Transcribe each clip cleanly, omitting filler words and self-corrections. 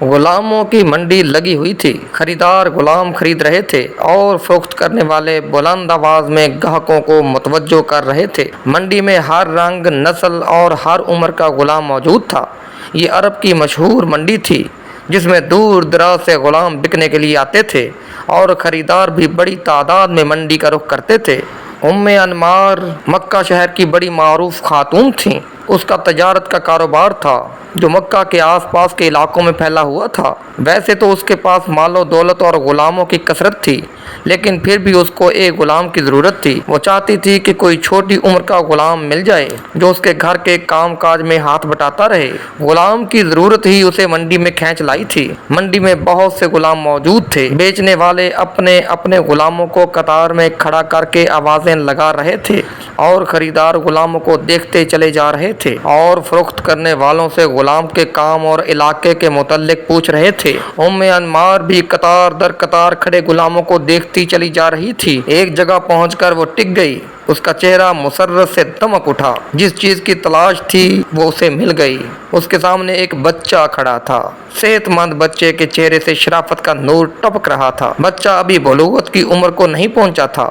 غلاموں کی منڈی لگی ہوئی تھی۔ خریدار غلام خرید رہے تھے اور فروخت کرنے والے بلند آواز میں گاہکوں کو متوجہ کر رہے تھے۔ منڈی میں ہر رنگ، نسل اور ہر عمر کا غلام موجود تھا۔ یہ عرب کی مشہور منڈی تھی جس میں دور دراز سے غلام بکنے کے لیے آتے تھے اور خریدار بھی بڑی تعداد میں منڈی کا رخ کرتے تھے۔ انمار مکہ شہر کی بڑی معروف خاتون تھیں۔ اس کا تجارت کا کاروبار تھا جو مکہ کے آس پاس کے علاقوں میں پھیلا ہوا تھا۔ ویسے تو اس کے پاس مال و دولت اور غلاموں کی کثرت تھی، لیکن پھر بھی اس کو ایک غلام کی ضرورت تھی۔ وہ چاہتی تھی کہ کوئی چھوٹی عمر کا غلام مل جائے جو اس کے گھر کے کام کاج میں ہاتھ بٹاتا رہے۔ غلام کی ضرورت ہی اسے منڈی میں کھینچ لائی تھی۔ منڈی میں بہت سے غلام موجود تھے۔ بیچنے والے اپنے اپنے غلاموں کو قطار میں کھڑا کر کے آوازیں لگا رہے تھے اور خریدار غلاموں کو دیکھتے چلے جا رہے تھے اور فروخت کرنے والوں سے غلام کے کام اور علاقے کے متعلق پوچھ رہے تھے۔ انمار بھی قطار در قطار کھڑے غلاموں کو دیکھتی چلی جا رہی تھی۔ ایک جگہ پہنچ کر وہ ٹک گئی۔ اس کا چہرہ مسرت سے دمک اٹھا۔ جس چیز کی تلاش تھی وہ اسے مل گئی۔ اس کے سامنے ایک بچہ کھڑا تھا۔ صحت مند بچے کے چہرے سے شرافت کا نور ٹپک رہا تھا۔ بچہ ابھی بلوغت کی عمر کو نہیں پہنچا تھا۔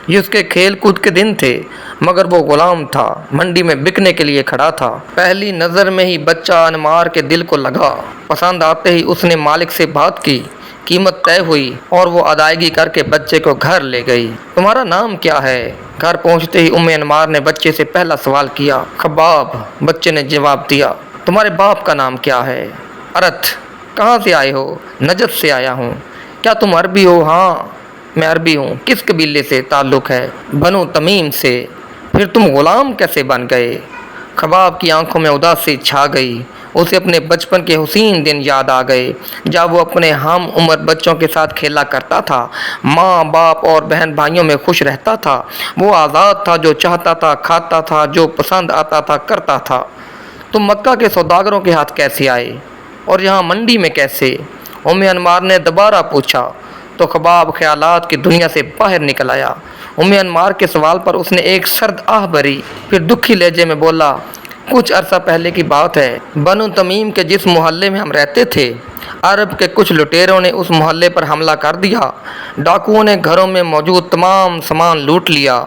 یہ اس کے کھیل کود کے دن تھے، مگر وہ غلام تھا، منڈی میں بکنے کے لیے کھڑا تھا۔ پہلی نظر میں ہی بچہ انمار کے دل کو لگا۔ پسند آتے ہی اس نے مالک سے بات کی، قیمت طے ہوئی اور وہ ادائیگی کر کے بچے کو گھر لے گئی۔ تمہارا نام کیا ہے؟ گھر پہنچتے ہی انمار نے بچے سے پہلا سوال کیا۔ خباب، بچے نے جواب دیا۔ تمہارے باپ کا نام کیا ہے؟ ارت۔ کہاں سے آئے ہو؟ نجد سے آیا ہوں۔ کیا تم عربی ہو؟ ہاں میں عربی ہوں۔ کس قبیلے سے تعلق ہے؟ بنو تمیم سے۔ پھر تم غلام کیسے بن گئے؟ خباب کی آنکھوں میں اداسی چھا گئی۔ اسے اپنے بچپن کے حسین دن یاد آ گئے جب وہ اپنے ہم عمر بچوں کے ساتھ کھیلا کرتا تھا، ماں باپ اور بہن بھائیوں میں خوش رہتا تھا۔ وہ آزاد تھا، جو چاہتا تھا کھاتا تھا، جو پسند آتا تھا کرتا تھا۔ تم مکہ کے سوداگروں کے ہاتھ کیسے آئے اور یہاں منڈی میں کیسے؟ انمار نے دوبارہ پوچھا تو خباب خیالات کی دنیا سے باہر نکل آیا۔ انمار کے سوال پر اس نے ایک سرد آہ بھری، پھر دکھی لہجے میں بولا، کچھ عرصہ پہلے کی بات ہے۔ بنو تمیم کے جس محلے میں ہم رہتے تھے، عرب کے کچھ لٹیروں نے اس محلے پر حملہ کر دیا۔ ڈاکوؤں نے گھروں میں موجود تمام سامان لوٹ لیا،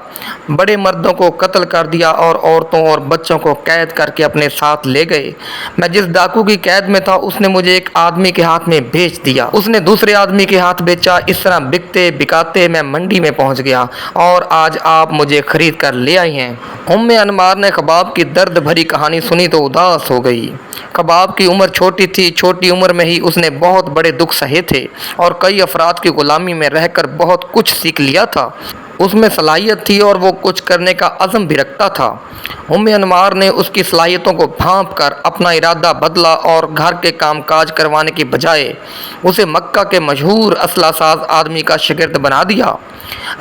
بڑے مردوں کو قتل کر دیا اور عورتوں اور بچوں کو قید کر کے اپنے ساتھ لے گئے۔ میں جس ڈاکو کی قید میں تھا اس نے مجھے ایک آدمی کے ہاتھ میں بیچ دیا۔ اس نے دوسرے آدمی کے ہاتھ بیچا۔ اس طرح بکتے بکاتے میں منڈی میں پہنچ گیا اور آج آپ مجھے خرید کر لے آئی ہیں۔ انمار نے خباب کی درد بھری کہانی سنی تو اداس ہو گئی۔ خباب کی عمر چھوٹی تھی۔ چھوٹی عمر میں ہی اس نے بہت بڑے دکھ سہے تھے اور کئی افراد کی غلامی میں رہ کر بہت کچھ سیکھ لیا تھا۔ اس میں صلاحیت تھی اور وہ کچھ کرنے کا عزم بھی رکھتا تھا۔ انمار نے اس کی صلاحیتوں کو بھانپ کر اپنا ارادہ بدلا اور گھر کے کام کاج کروانے کی بجائے اسے مکہ کے مشہور اسلحہ ساز آدمی کا شاگرد بنا دیا۔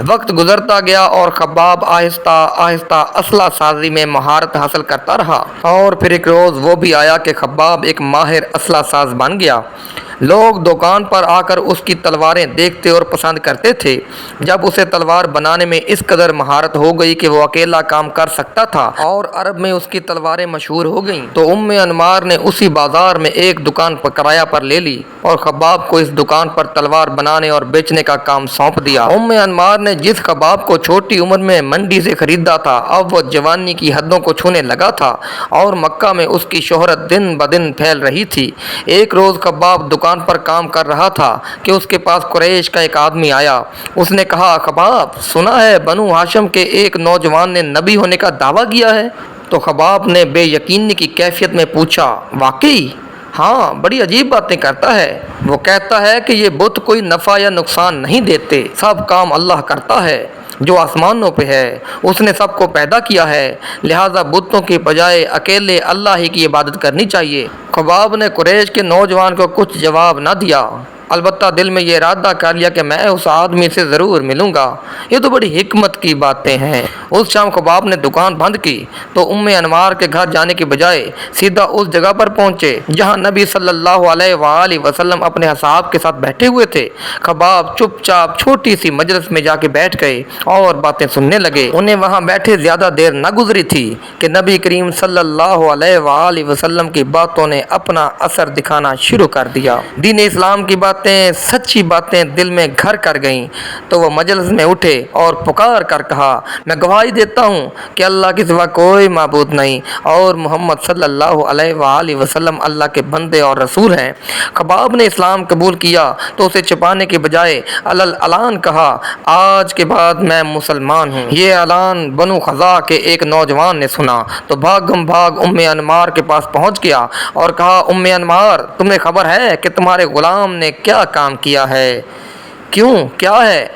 وقت گزرتا گیا اور خباب آہستہ آہستہ اسلحہ سازی میں مہارت حاصل کرتا رہا، اور پھر ایک روز وہ بھی آیا کہ خباب ایک ماہر اسلحہ ساز بن گیا۔ لوگ دکان پر آ کر اس کی تلواریں دیکھتے اور پسند کرتے تھے۔ جب اسے تلوار بنانے میں اس قدر مہارت ہو گئی کہ وہ اکیلا کام کر سکتا تھا اور عرب میں اس کی تلواریں مشہور ہو گئیں، تو انمار نے اسی بازار میں ایک دکان پر کرایہ پر لے لی اور خباب کو اس دکان پر تلوار بنانے اور بیچنے کا کام سونپ دیا۔ انمار نے جس خباب کو چھوٹی عمر میں منڈی سے خریدا تھا، اب وہ جوانی کی حدوں کو چھونے لگا تھا اور مکہ میں اس کی شہرت دن بدن پھیل رہی تھی۔ ایک روز خباب دکان پر کام کر رہا تھا کہ اس کے پاس قریش کا ایک آدمی آیا۔ اس نے کہا، خباب، سنا ہے بنو ہاشم کے ایک نوجوان نے نبی ہونے کا دعویٰ کیا ہے؟ تو خباب نے بے یقینی کی کیفیت میں پوچھا، واقعی؟ ہاں، بڑی عجیب باتیں کرتا ہے۔ وہ کہتا ہے کہ یہ بت کوئی نفع یا نقصان نہیں دیتے، سب کام اللہ کرتا ہے جو آسمانوں پہ ہے، اس نے سب کو پیدا کیا ہے، لہٰذا بتوں کی بجائے اکیلے اللہ ہی کی عبادت کرنی چاہیے۔ خباب نے قریش کے نوجوان کو کچھ جواب نہ دیا۔ البتہ دل میں یہ ارادہ کر لیا کہ میں اس آدمی سے ضرور ملوں گا۔ یہ تو بڑی حکمت کی باتیں ہیں۔ اس شام خباب نے دکان بند کی تو ام انمار کے گھر جانے کی بجائے سیدھا اس جگہ پر پہنچے جہاں نبی صلی اللہ علیہ وآلہ وسلم اپنے اصحاب کے ساتھ بیٹھے ہوئے تھے۔ خباب چپ چاپ چھوٹی سی مجلس میں جا کے بیٹھ گئے اور باتیں سننے لگے۔ انہیں وہاں بیٹھے زیادہ دیر نہ گزری تھی کہ نبی کریم صلی اللہ علیہ وآلہ وسلم کی باتوں نے اپنا اثر دکھانا شروع کر دیا۔ دین اسلام کی باتیں، سچی باتیں دل میں گھر کر گئیں تو وہ مجلس میں اٹھے اور پکار کر کہا، میں گواہی دیتا ہوں کہ اللہ کے سوا کوئی معبود نہیں اور محمد صلی اللہ علیہ وآلہ وسلم اللہ کے بندے اور رسول ہیں۔ خباب نے اسلام قبول کیا تو اسے چھپانے کے بجائے اعلان کہا، آج کے بعد میں مسلمان ہوں۔ یہ اعلان بنو خزاع کے ایک نوجوان نے سنا تو بھاگم بھاگ ام انمار کے پاس پہنچ گیا اور کہا، ام انمار، تمہیں خبر ہے کہ تمہارے غلام نے کیا کام کیا ہے؟ کیوں؟ کیا ہے؟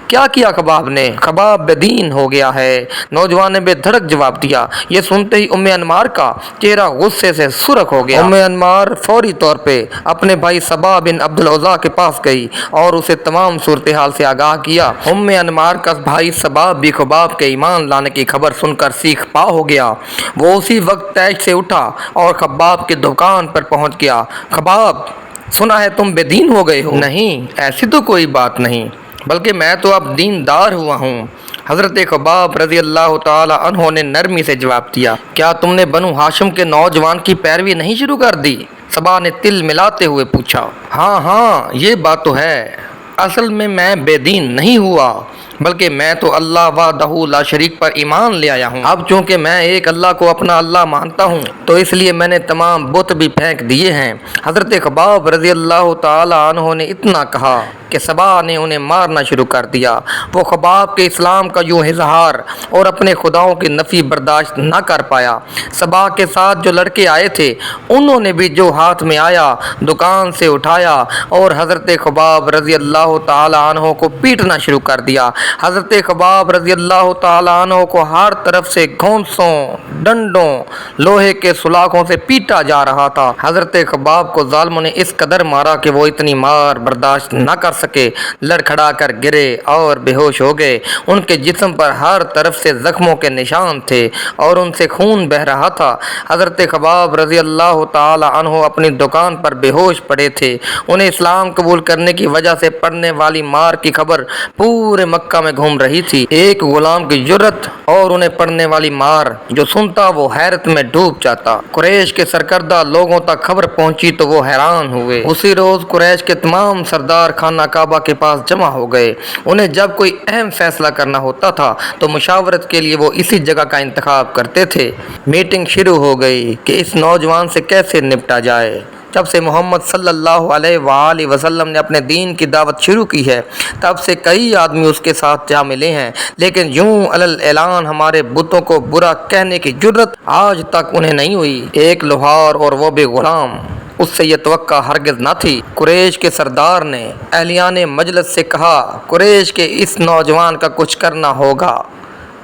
کیا کیا خباب نے؟ خباب بے دین ہو گیا ہے، نوجوان نے بے دھڑک جواب دیا۔ یہ سنتے ہی ام انمار کا چہرہ غصے سے سرخ ہو گیا۔ ام انمار فوری طور پہ اپنے بھائی صبا بن عبد العزیٰ کے پاس گئی اور اسے تمام صورتحال سے آگاہ کیا۔ ام انمار کا بھائی صبا بھی خباب کے ایمان لانے کی خبر سن کر سیخ پا ہو گیا۔ وہ اسی وقت تیش سے اٹھا اور خباب کی دکان پر پہنچ گیا۔ خباب، سنا ہے تم بے دین ہو گئے ہو؟ نہیں، ایسی تو کوئی بات نہیں، بلکہ میں تو اب دیندار ہوا ہوں۔ حضرت خباب رضی اللہ تعالی عنہ نے نرمی سے جواب دیا، کیا تم نے بنو ہاشم کے نوجوان کی پیروی نہیں شروع کر دی؟ صبا نے تل ملاتے ہوئے پوچھا۔ ہاں، یہ بات تو ہے، اصل میں بے دین نہیں ہوا، بلکہ میں تو اللہ وحدہ لا شریک پر ایمان لے آیا ہوں۔ اب چونکہ میں ایک اللہ کو اپنا اللہ مانتا ہوں تو اس لیے میں نے تمام بت بھی پھینک دیے ہیں۔ حضرت خباب رضی اللہ تعالی عنہ نے اتنا کہا کہ صبا نے انہیں مارنا شروع کر دیا۔ وہ خباب کے اسلام کا یوں اظہار اور اپنے خداؤں کی نفی برداشت نہ کر پایا۔ صبا کے ساتھ جو لڑکے آئے تھے انہوں نے بھی جو ہاتھ میں آیا دکان سے اٹھایا اور حضرت خباب رضی اللہ تعالی عنہ کو پیٹنا شروع کر دیا۔ حضرت خباب رضی اللہ تعالی عنہ کو ہر طرف سے گھونسوں، ڈنڈوں، لوہے کے سلاخوں سے پیٹا جا رہا تھا۔ حضرت خباب کو ظالموں نے اس قدر مارا کہ وہ اتنی مار برداشت نہ کر سکے، لڑکھڑا کر گرے اور بے ہوش ہو گئے۔ ان کے جسم پر ہر طرف سے زخموں کے نشان تھے اور ان سے خون بہہ رہا تھا۔ حضرت خباب رضی اللہ تعالی عنہ اپنی دکان پر بے ہوش پڑے تھے۔ انہیں اسلام قبول کرنے کی وجہ سے پڑنے والی مار کی خبر پورے مکہ میں گھوم رہی تھی۔ ایک غلام کی جرت اور انہیں پڑنے والی مار جو سنتا وہ حیرت میں ڈوب جاتا۔ قریش کے سرکردہ لوگوں تک خبر پہنچی تو وہ حیران ہوئے۔ اسی روز قریش کے تمام سردار خانہ کعبہ کے پاس جمع ہو گئے۔ انہیں جب کوئی اہم فیصلہ کرنا ہوتا تھا تو مشاورت کے لیے وہ اسی جگہ کا انتخاب کرتے تھے۔ میٹنگ شروع ہو گئی کہ اس نوجوان سے کیسے نپٹا جائے۔ جب سے محمد صلی اللہ علیہ وآلہ وسلم نے اپنے دین کی دعوت شروع کی ہے تب سے کئی آدمی اس کے ساتھ جا ملے ہیں، لیکن یوں علی اعلان ہمارے بتوں کو برا کہنے کی جرت آج تک انہیں نہیں ہوئی۔ ایک لوہار اور وہ بھی غلام، اس سے یہ توقع ہرگز نہ تھی۔ قریش کے سردار نے اہلیان مجلس سے کہا، قریش کے اس نوجوان کا کچھ کرنا ہوگا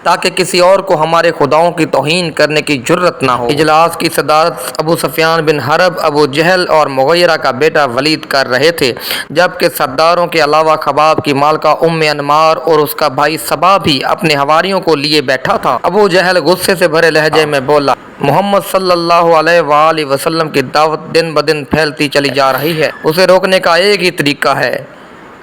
تاکہ کسی اور کو ہمارے خداؤں کی توہین کرنے کی جرت نہ ہو۔ اجلاس کی صدارت ابو سفیان بن حرب، ابو جہل اور مغیرہ کا بیٹا ولید کر رہے تھے، جبکہ سرداروں کے علاوہ خباب کی مالکہ ام انمار اور اس کا بھائی صبا بھی اپنے حواریوں کو لیے بیٹھا تھا۔ ابو جہل غصے سے بھرے لہجے میں بولا، محمد صلی اللہ علیہ وآلہ وسلم کی دعوت دن بدن پھیلتی چلی جا رہی ہے، اسے روکنے کا ایک ہی طریقہ ہے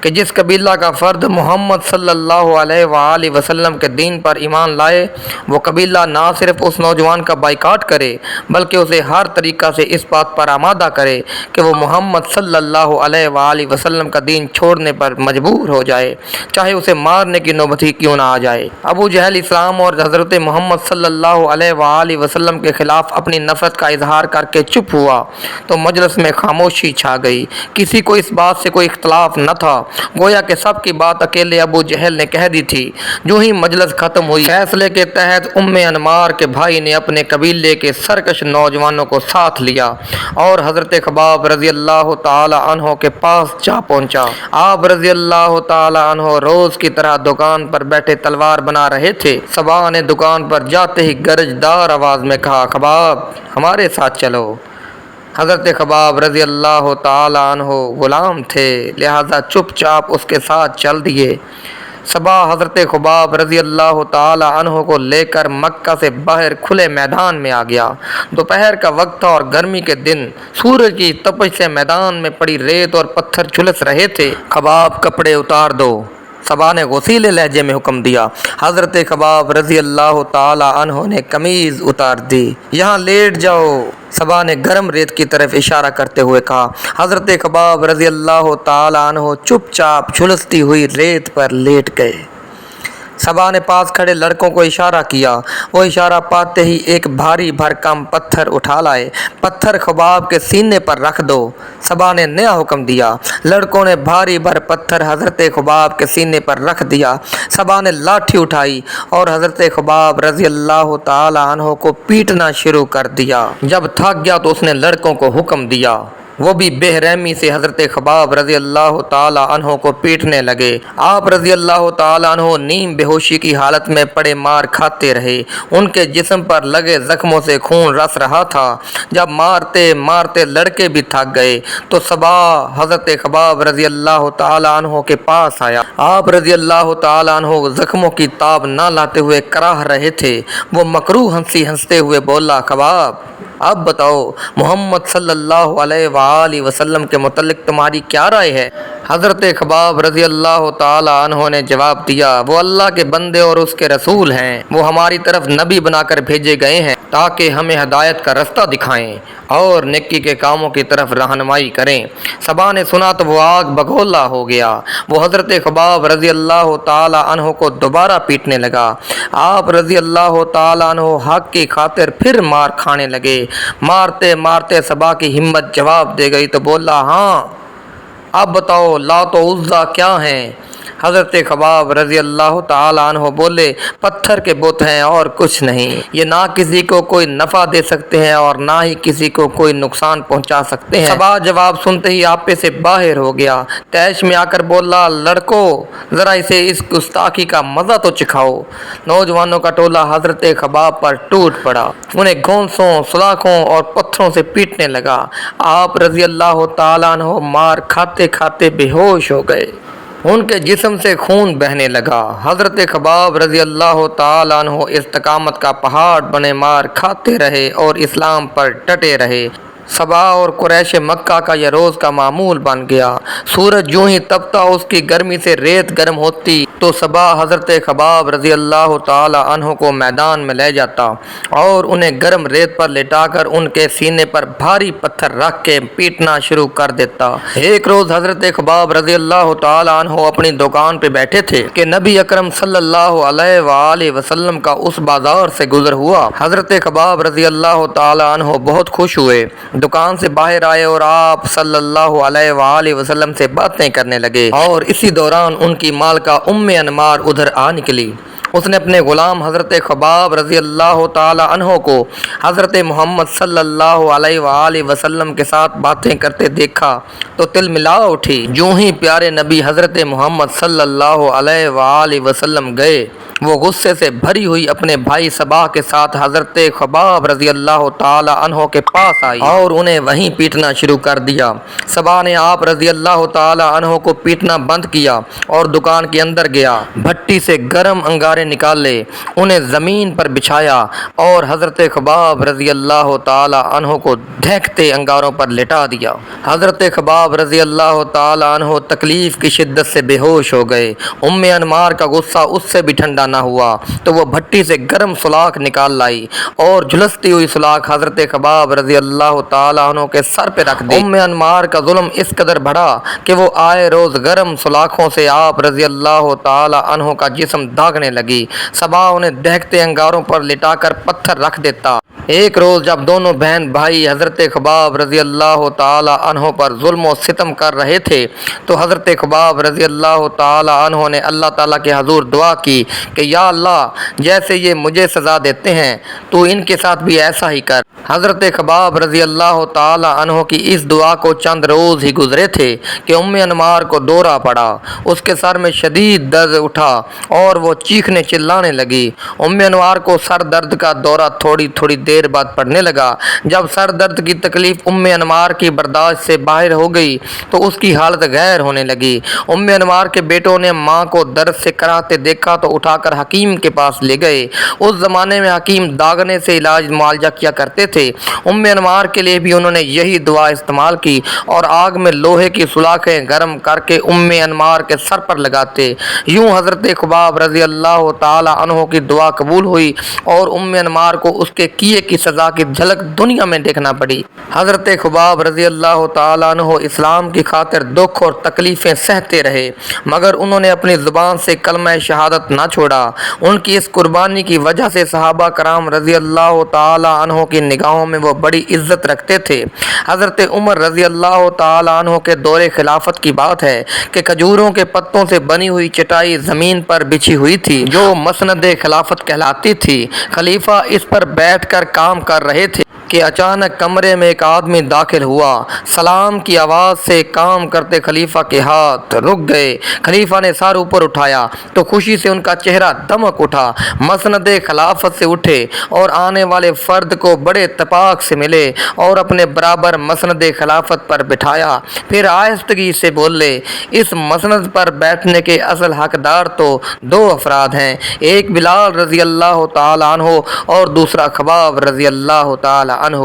کہ جس قبیلہ کا فرد محمد صلی اللہ علیہ وآلہ وسلم کے دین پر ایمان لائے وہ قبیلہ نہ صرف اس نوجوان کا بائیکاٹ کرے بلکہ اسے ہر طریقہ سے اس بات پر آمادہ کرے کہ وہ محمد صلی اللہ علیہ وآلہ وسلم کا دین چھوڑنے پر مجبور ہو جائے، چاہے اسے مارنے کی نوبت ہی کیوں نہ آ جائے۔ ابو جہل اسلام اور حضرت محمد صلی اللہ علیہ وآلہ وسلم کے خلاف اپنی نفرت کا اظہار کر کے چپ ہوا تو مجلس میں خاموشی چھا گئی۔ کسی کو اس بات سے کوئی اختلاف نہ تھا، گویا کہ سب کی بات اکیلے ابو جہل نے کہہ دی تھی۔ جو ہی مجلس ختم ہوئی، فیصلے کے تحت ام انمار کے بھائی نے اپنے قبیلے کے سرکش نوجوانوں کو ساتھ لیا اور حضرت خباب رضی اللہ تعالی عنہ کے پاس جا پہنچا۔ آپ رضی اللہ تعالی عنہ روز کی طرح دکان پر بیٹھے تلوار بنا رہے تھے۔ صبا نے دکان پر جاتے ہی گرجدار آواز میں کہا، خباب، ہمارے ساتھ چلو۔ حضرت خباب رضی اللہ تعالی عنہ غلام تھے، لہذا چپ چاپ اس کے ساتھ چل دیے۔ صبح حضرت خباب رضی اللہ تعالی عنہ کو لے کر مکہ سے باہر کھلے میدان میں آ گیا۔ دوپہر کا وقت تھا اور گرمی کے دن، سورج کی تپش سے میدان میں پڑی ریت اور پتھر جھلس رہے تھے۔ خباب کپڑے اتار دو، صبا نے غصیلے لہجے میں حکم دیا۔ حضرت خباب رضی اللہ تعالی عنہ نے قمیض اتار دی۔ یہاں لیٹ جاؤ، صبا نے گرم ریت کی طرف اشارہ کرتے ہوئے کہا۔ حضرت خباب رضی اللہ تعالی عنہ چپ چاپ جھلستی ہوئی ریت پر لیٹ گئے۔ صبا نے پاس کھڑے لڑکوں کو اشارہ کیا، وہ اشارہ پاتے ہی ایک بھاری بھرکم پتھر اٹھا لائے۔ پتھر خباب کے سینے پر رکھ دو، صبا نے نیا حکم دیا۔ لڑکوں نے بھاری بھر پتھر حضرت خباب کے سینے پر رکھ دیا۔ صبا نے لاٹھی اٹھائی اور حضرت خباب رضی اللہ تعالی عنہ کو پیٹنا شروع کر دیا۔ جب تھک گیا تو اس نے لڑکوں کو حکم دیا، وہ بھی بے رحمی سے حضرت خباب رضی اللہ تعالی عنہ کو پیٹنے لگے۔ آپ رضی اللہ تعالی عنہ نیم بے ہوشی کی حالت میں پڑے مار کھاتے رہے۔ ان کے جسم پر لگے زخموں سے خون رس رہا تھا۔ جب مارتے مارتے لڑکے بھی تھک گئے تو صبا حضرت خباب رضی اللہ تعالی عنہ کے پاس آیا۔ آپ رضی اللہ تعالی عنہ زخموں کی تاب نہ لاتے ہوئے کراہ رہے تھے۔ وہ مکروہ ہنسی ہنستے ہوئے بولا، خباب اب بتاؤ محمد صلی اللہ علیہ وآلہ وسلم کے متعلق تمہاری کیا رائے ہے؟ حضرت خباب رضی اللہ تعالی عنہ نے جواب دیا، وہ اللہ کے بندے اور اس کے رسول ہیں، وہ ہماری طرف نبی بنا کر بھیجے گئے ہیں تاکہ ہمیں ہدایت کا رستہ دکھائیں اور نیکی کے کاموں کی طرف رہنمائی کریں۔ صبا نے سنا تو وہ آگ بگولا ہو گیا۔ وہ حضرت خباب رضی اللہ تعالی عنہ کو دوبارہ پیٹنے لگا۔ آپ رضی اللہ تعالی عنہ حق کی خاطر پھر مار کھانے لگے۔ مارتے مارتے صبا کی ہمت جواب دے گئی تو بولا، ہاں اب بتاؤ لات و عزیٰ کیا ہیں؟ حضرت خباب رضی اللہ تعالی عنہ بولے، پتھر کے بت ہیں اور کچھ نہیں، یہ نہ کسی کو کوئی نفع دے سکتے ہیں اور نہ ہی کسی کو کوئی نقصان پہنچا سکتے ہیں۔ صبا جواب سنتے ہی آپے سے باہر ہو گیا، تیش میں آ کر بولا، لڑکو ذرا اسے اس گستاخی کا مزہ تو چکھاؤ۔ نوجوانوں کا ٹولہ حضرت خباب پر ٹوٹ پڑا، انہیں گھونسوں، سلاخوں اور پتھروں سے پیٹنے لگا۔ آپ رضی اللہ تعالی عنہ مار کھاتے کھاتے بے ہوش ہو گئے، ان کے جسم سے خون بہنے لگا۔ حضرت خباب رضی اللہ تعالی عنہ استقامت کا پہاڑ بنے مار کھاتے رہے اور اسلام پر ڈٹے رہے۔ صبا اور قریش مکہ کا یہ روز کا معمول بن گیا۔ سورج یوں ہی تپتا اس کی گرمی سے ریت گرم ہوتی تو صبا حضرت خباب رضی اللہ تعالی عنہ کو میدان میں لے جاتا اور انہیں گرم ریت پر لٹا کر ان کے سینے پر بھاری پتھر رکھ کے پیٹنا شروع کر دیتا۔ ایک روز حضرت خباب رضی اللہ تعالی عنہ اپنی دکان پہ بیٹھے تھے کہ نبی اکرم صلی اللہ علیہ وآلہ وسلم کا اس بازار سے گزر ہوا۔ حضرت خباب رضی اللہ تعالی عنہ بہت خوش ہوئے، دکان سے باہر آئے اور آپ صلی اللہ علیہ وآلہ وسلم سے باتیں کرنے لگے، اور اسی دوران ان کی مالکہ ام انمار ادھر آ نکلی۔ اس نے اپنے غلام حضرت خباب رضی اللہ تعالی عنہ کو حضرت محمد صلی اللہ علیہ وآلہ وسلم کے ساتھ باتیں کرتے دیکھا تو تل ملا اٹھی۔ جو ہی پیارے نبی حضرت محمد صلی اللہ علیہ وآلہ وسلم گئے، وہ غصے سے بھری ہوئی اپنے بھائی صبا کے ساتھ حضرت خباب رضی اللہ تعالی عنہ کے پاس آئی اور انہیں وہیں پیٹنا شروع کر دیا۔ صبا نے آپ رضی اللہ تعالی عنہ کو پیٹنا بند کیا اور دکان کے اندر گیا، بھٹی سے گرم انگارے نکالے، انہیں زمین پر بچھایا اور حضرت خباب رضی اللہ تعالی عنہ کو دھینکتے انگاروں پر لٹا دیا۔ حضرت خباب رضی اللہ تعالی عنہ تکلیف کی شدت سے بے ہوش ہو گئے۔ ام انمار کا غصہ اس سے بھی ٹھنڈا نہ ہوا تو وہ بھٹی سے گرم سلاخ نکال لائی اور جھلستی ہوئی سلاخ حضرت خباب رضی اللہ تعالی عنہ کے سر پہ رکھ دی۔ ام انمار کا ظلم اس قدر بڑھا کہ وہ آئے روز گرم سلاخوں سے آپ رضی اللہ تعالی عنہ کا جسم داغنے لگی۔ صبا انہیں دہکتے انگاروں پر لٹا کر پتھر رکھ دیتا۔ ایک روز جب دونوں بہن بھائی حضرت خباب رضی اللہ تعالی عنہ پر ظلم و ستم کر رہے تھے تو حضرت خباب رضی اللہ تعالی عنہ نے اللہ تعالیٰ کے حضور دعا کی کہ یا اللہ جیسے یہ مجھے سزا دیتے ہیں تو ان کے ساتھ بھی ایسا ہی کر۔ حضرت خباب رضی اللہ تعالی عنہ کی اس دعا کو چند روز ہی گزرے تھے کہ انمار کو دورہ پڑا۔ اس کے سر میں شدید درد اٹھا اور وہ چیخنے چلانے لگی۔ انوار کو سر درد کا دورہ تھوڑی تھوڑی دیر بعد پڑنے لگا۔ جب سر درد کی تکلیف انوار کی برداشت سے باہر ہو گئی تو اس کی حالت غیر ہونے لگی۔ انوار کے بیٹوں نے ماں کو درد سے کراہتے دیکھا تو اٹھا کر حکیم کے پاس لے گئے۔ اس زمانے میں حکیم داغنے سے علاج معالجہ کیا کرتے تھے۔ انوار کے لیے بھی انہوں نے یہی دعا استعمال کی اور آگ میں لوہے کی سلاخیں گرم کر کے انوار کے سر پر لگاتے۔ یوں حضرت خباب رضی اللہ تعالی عنہ کی دعا قبول ہوئی اور انوار کو اس کے کیے کی سزا کی جھلک دنیا میں دیکھنا پڑی۔ حضرت خباب رضی اللہ تعالی عنہ اسلام کی خاطر دکھ اور تکلیفیں سہتے رہے مگر انہوں نے اپنی زبان سے کلمہ شہادت نہ چھوڑا۔ ان کی اس قربانی کی وجہ سے صحابہ کرام رضی اللہ تعالی عنہ کی نگاہوں میں وہ بڑی عزت رکھتے تھے۔ حضرت عمر رضی اللہ تعالی عنہ کے دور خلافت کی بات ہے کہ کھجوروں کے پتوں سے بنی ہوئی چٹائی زمین پر بچھی ہوئی تھی جو مسند خلافت کہلاتی تھی۔ خلیفہ اس پر بیٹھ کر کام کر رہے تھے کہ اچانک کمرے میں ایک آدمی داخل ہوا۔ سلام کی آواز سے کام کرتے خلیفہ کے ہاتھ رک گئے۔ خلیفہ نے سر اوپر اٹھایا تو خوشی سے ان کا چہرہ دمک اٹھا۔ مسند خلافت سے اٹھے اور آنے والے فرد کو بڑے اتفاق سے ملے اور اپنے برابر مسند خلافت پر بٹھایا۔ پھر آہستگی سے بولے، اس مسند پر بیٹھنے کے اصل حقدار تو دو افراد ہیں، ایک بلال رضی اللہ تعالی عنہ اور دوسرا خباب رضی اللہ تعالی عنہ۔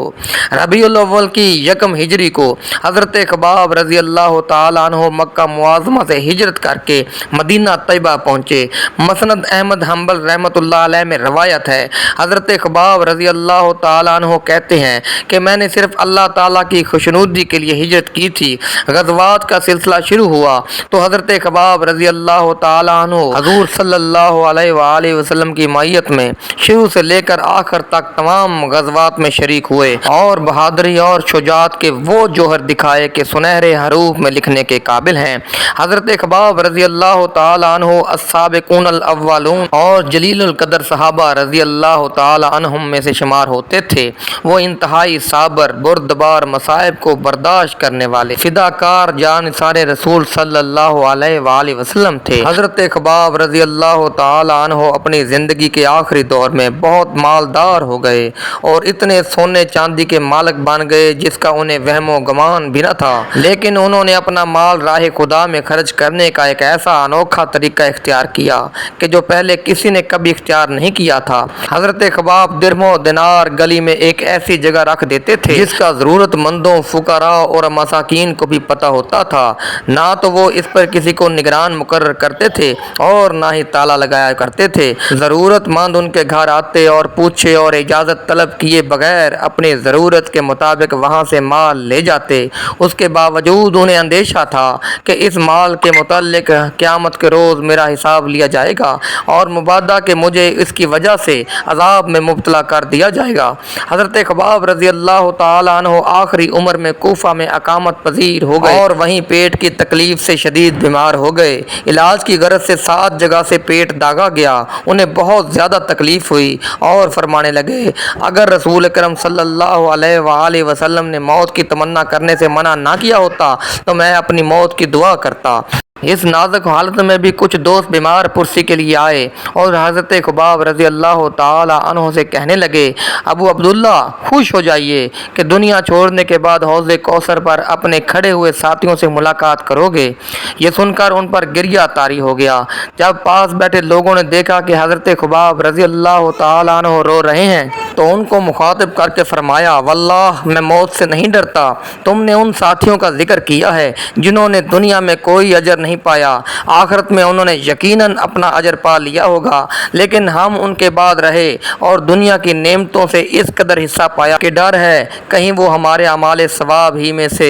ربیع الاول کی یکم ہجری کو حضرت خباب رضی اللہ تعالی عنہ مکہ معظمہ سے ہجرت کر کے مدینہ طیبہ پہنچے۔ مسند احمد حنبل رحمۃ اللہ علیہ میں روایت ہے، حضرت خباب رضی اللہ تعالی عنہ کہتے ہیں کہ میں نے صرف اللہ تعالیٰ کی خوشنودی کے لیے ہجرت کی تھی۔ غزوات کا سلسلہ شروع ہوا تو حضرت خباب رضی اللہ تعالی عنہ حضور صلی اللہ علیہ وآلہ وسلم کی معیت میں شروع سے لے کر آخر تک تمام غزوات میں شریک ہوئے اور بہادری اور شجاعت کے وہ جوہر دکھائے کہ سنہرے حروف میں لکھنے کے قابل ہیں۔ حضرت خباب رضی اللہ تعالی عنہ السابقون الاولون اور جلیل القدر صحابہ رضی اللہ تعالی عنہم میں سے شمار ہوتے تھے۔ وہ انتہائی صابر، بردبار، مصائب کو برداشت کرنے والے، فداکار جانثار رسول صلی اللہ علیہ وآلہ وسلم تھے۔ حضرت خباب رضی اللہ تعالی عنہ اپنی زندگی کے آخری دور میں بہت مالدار ہو گئے اور اتنے سونے چاندی کے مالک بن گئے جس کا انہیں وہم و گمان بھی نہ تھا، لیکن انہوں نے اپنا مال راہ خدا میں خرچ کرنے کا ایک ایسا انوکھا طریقہ اختیار کیا کہ جو پہلے کسی نے کبھی اختیار نہیں کیا تھا۔ حضرت خباب درہم و دینار گلی میں ایک ایسی جگہ رکھ دیتے تھے جس کا ضرورت مندوں، فقراء اور مساکین کو بھی پتہ ہوتا تھا۔ نہ تو وہ اس پر کسی کو نگران مقرر کرتے تھے اور نہ ہی تالا لگایا کرتے تھے۔ ضرورت مند ان کے گھر آتے اور پوچھے اور اجازت طلب کیے بغیر اپنی ضرورت کے مطابق وہاں سے مال لے جاتے۔ اس کے باوجود انہیں اندیشہ تھا کہ اس مال کے متعلق قیامت کے روز میرا حساب لیا جائے گا اور مبادا کہ مجھے اس کی وجہ سے عذاب میں مبتلا کر دیا جائے گا۔ حضرت خباب رضی اللہ تعالی عنہ آخری عمر میں کوفہ میں اقامت پذیر ہو گئے اور وہیں پیٹ کی تکلیف سے شدید بیمار ہو گئے۔ علاج کی غرض سے 7 جگہ سے پیٹ داغا گیا۔ انہیں بہت زیادہ تکلیف ہوئی اور فرمانے لگے، اگر رسول اکرم صلی اللہ علیہ وآلہ وسلم نے موت کی تمنا کرنے سے منع نہ کیا ہوتا تو میں اپنی موت کی دعا کرتا۔ اس نازک حالت میں بھی کچھ دوست بیمار پرسی کے لیے آئے اور حضرت خباب رضی اللہ تعالی عنہ سے کہنے لگے، ابو عبداللہ خوش ہو جائیے کہ دنیا چھوڑنے کے بعد حوض کوثر پر اپنے کھڑے ہوئے ساتھیوں سے ملاقات کرو گے۔ یہ سن کر ان پر گریہ طاری ہو گیا۔ جب پاس بیٹھے لوگوں نے دیکھا کہ حضرت خباب رضی اللہ تعالی عنہ رو رہے ہیں تو ان کو مخاطب کر کے فرمایا، واللہ میں موت سے نہیں ڈرتا۔ تم نے ان ساتھیوں کا ذکر کیا ہے جنہوں نے دنیا میں کوئی اجر نہیں پایا، آخرت میں انہوں نے یقیناً اپنا اجر پا لیا ہوگا، لیکن ہم ان کے بعد رہے اور دنیا کی نعمتوں سے اس قدر حصہ پایا کہ ڈر ہے کہیں وہ ہمارے اعمال ثواب ہی میں سے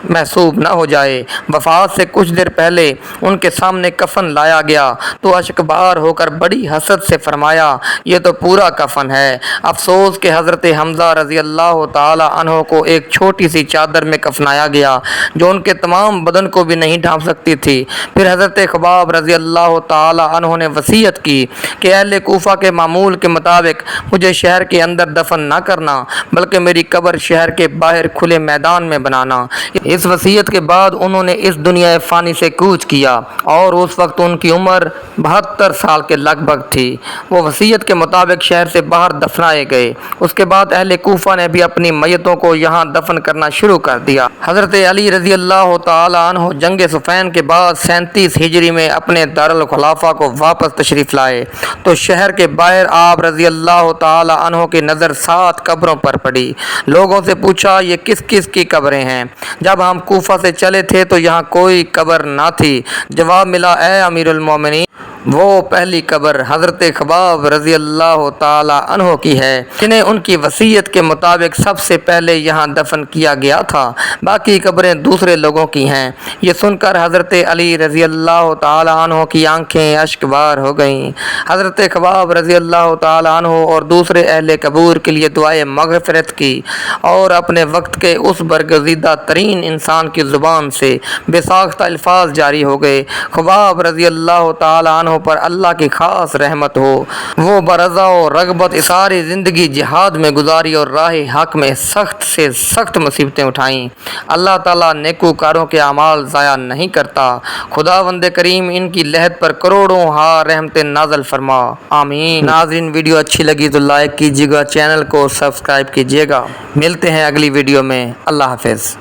محسوب نہ ہو جائے۔ وفات سے کچھ دیر پہلے ان کے سامنے کفن لایا گیا تو اشکبار ہو کر بڑی حسرت سے فرمایا، یہ تو پورا کفن ہے۔ افسوس کہ حضرت حمزہ رضی اللہ تعالی عنہ کو ایک چھوٹی سی چادر میں کفنایا گیا جو ان کے تمام بدن کو بھی نہیں ڈھانپ سکتی تھی۔ پھر حضرت خباب رضی اللہ تعالی عنہ نے وصیت کی کہ اہل کوفہ کے معمول کے مطابق مجھے شہر کے اندر دفن نہ کرنا بلکہ میری قبر شہر کے باہر کھلے میدان میں بنانا۔ اس وصیت کے بعد انہوں نے اس دنیا فانی سے کوچ کیا اور اس وقت ان کی عمر 72 سال کے لگ بھگ تھی۔ وہ وصیت کے مطابق شہر سے باہر دفنائے گئے۔ اس کے بعد اہل کوفہ نے بھی اپنی میتوں کو یہاں دفن کرنا شروع کر دیا۔ حضرت علی رضی اللہ تعالی عنہ جنگ صفین کے بعد 37 ہجری میں اپنے دارالخلافہ کو واپس تشریف لائے تو شہر کے باہر آپ رضی اللہ تعالی عنہ کی نظر 7 قبروں پر پڑی۔ لوگوں سے پوچھا یہ کس کس کی قبریں ہیں؟ جب ہم کوفہ سے چلے تھے تو یہاں کوئی قبر نہ تھی۔ جواب ملا اے امیر المومنین وہ پہلی قبر حضرت خباب رضی اللہ تعالی عنہ کی ہے جنہیں ان کی وصیت کے مطابق سب سے پہلے یہاں دفن کیا گیا تھا، باقی قبریں دوسرے لوگوں کی ہیں۔ یہ سن کر حضرت علی رضی اللہ تعالی عنہ کی آنکھیں اشک بار ہو گئیں۔ حضرت خباب رضی اللہ تعالی عنہ اور دوسرے اہل قبور کے لیے دعائے مغفرت کی اور اپنے وقت کے اس برگزیدہ ترین انسان کی زبان سے بے ساختہ الفاظ جاری ہو گئے، خباب رضی اللہ تعالی عنہ پر اللہ کی خاص رحمت ہو۔ وہ برضا و رغبت ساری زندگی جہاد میں گزاری اور راہ حق میں سخت سے سخت مصیبتیں اٹھائیں۔ اللہ تعالیٰ نیکوکاروں کے اعمال ضائع نہیں کرتا۔ خداوند کریم ان کی لہد پر کروڑوں ہاں رحمتیں نازل فرما، آمین۔ ناظرین ویڈیو اچھی لگی تو لائک کیجیے گا، چینل کو سبسکرائب کیجیے گا۔ ملتے ہیں اگلی ویڈیو میں، اللہ حافظ۔